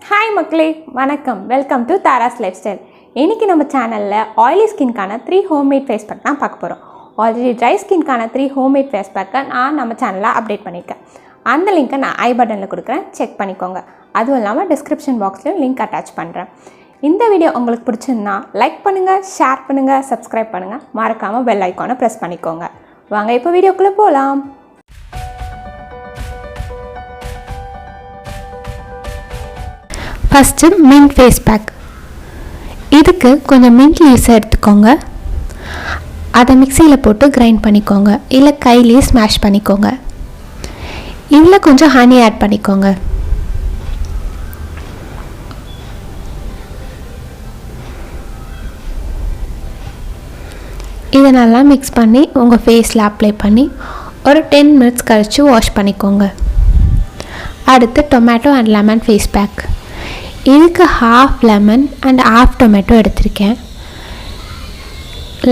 Hi மக்களே, வணக்கம். Welcome to Tara's life style. இன்றைக்கி நம்ம சேனலில் ஆயிலி ஸ்கின்கான 3 ஹோம்மேட் ஃபேஸ் பேக் தான் பார்க்க போகிறோம். ஆல்ரெடி ட்ரை ஸ்கின்கான 3 ஹோம்மேட் ஃபேஸ் பேக்கை நான் நம்ம சேனலில் அப்டேட் பண்ணியிருக்கேன். அந்த லிங்க்கை நான் ஐ பட்டனில் கொடுக்குறேன், செக் பண்ணிக்கோங்க. அதுவும் இல்லாமல் டிஸ்கிரிப்ஷன் பாக்ஸ்லையும் லிங்க் அட்டாச் பண்ணுறேன். இந்த வீடியோ உங்களுக்கு பிடிச்சிருந்தா லைக் பண்ணுங்கள், ஷேர் பண்ணுங்கள், சப்ஸ்கிரைப் பண்ணுங்கள், மறக்காமல் பெல் ஐக்கானை ப்ரெஸ் பண்ணிக்கோங்க. வாங்க இப்போ வீடியோக்குள்ளே போகலாம். First mint face pack. இதுக்கு கொஞ்சம் மின்ட் லீவ்ஸை எடுத்துக்கோங்க. அதை மிக்சியில் போட்டு கிரைண்ட் பண்ணிக்கோங்க, இல்லை கையிலேயே ஸ்மாஷ் பண்ணிக்கோங்க. இதில் கொஞ்சம் ஹனி ஆட் பண்ணிக்கோங்க. இதை நல்லா மிக்ஸ் பண்ணி உங்கள் ஃபேஸில் அப்ளை பண்ணி ஒரு 10 மினிட்ஸ் கழித்து வாஷ் பண்ணிக்கோங்க. அடுத்து tomato and lemon face pack. இதுக்கு half lemon and half tomato எடுத்திருக்கேன்.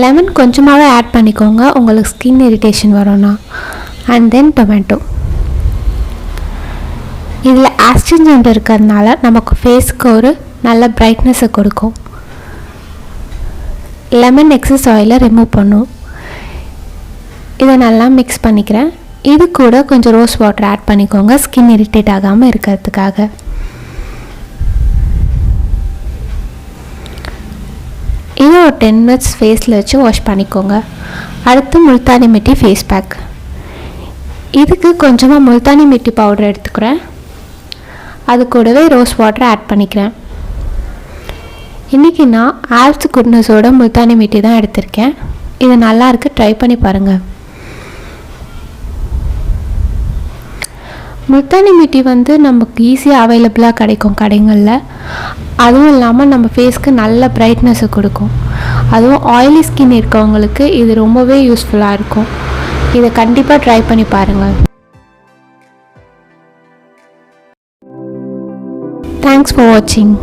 லெமன் கொஞ்சமாகவே ஆட் பண்ணிக்கோங்க உங்களுக்கு ஸ்கின் இரிட்டேஷன் வரும்னா. And then tomato. இதில் ஆஸ்ட்ரிஜென்ட் இருக்கிறதுனால நமக்கு ஃபேஸுக்கு ஒரு நல்ல பிரைட்னஸை கொடுக்கும். லெமன் எக்ஸஸ் ஆயிலை ரிமூவ் பண்ணும். இதை நல்லா மிக்ஸ் பண்ணிக்கிறேன். இது கூட கொஞ்சம் ரோஸ் வாட்டர் ஆட் பண்ணிக்கோங்க ஸ்கின் இரிட்டேட் ஆகாமல் இருக்கிறதுக்காக. இது ஒரு 10 மினிட்ஸ் ஃபேஸில் வச்சு வாஷ் பண்ணிக்கோங்க. அடுத்து முல்தானி மிட்டி ஃபேஸ் பேக். இதுக்கு கொஞ்சமாக முல்தானி மிட்டி பவுடர் எடுத்துக்கிறேன். அது கூடவே ரோஸ் வாட்டர் ஆட் பண்ணிக்கிறேன். இன்றைக்கி நான் ஆல்ஸ் குட்னஸோட முல்தானி மிட்டி தான் எடுத்திருக்கேன். இது நல்லாயிருக்கு, ட்ரை பண்ணி பாருங்கள். முல்தானி மிட்டி நமக்கு ஈஸியாக அவைலபிளாக கிடைக்கும் கடைகளில். அதுவும் இல்லாமல் நம்ம ஃபேஸ்க்கு நல்ல பிரைட்னஸை கொடுக்கும். அதுவும் ஆயிலி ஸ்கின் இருக்கவங்களுக்கு இது ரொம்பவே யூஸ்ஃபுல்லாக இருக்கும். இதை கண்டிப்பாக ட்ரை பண்ணி பாருங்கள். தேங்க்ஸ் ஃபார் வாட்சிங்.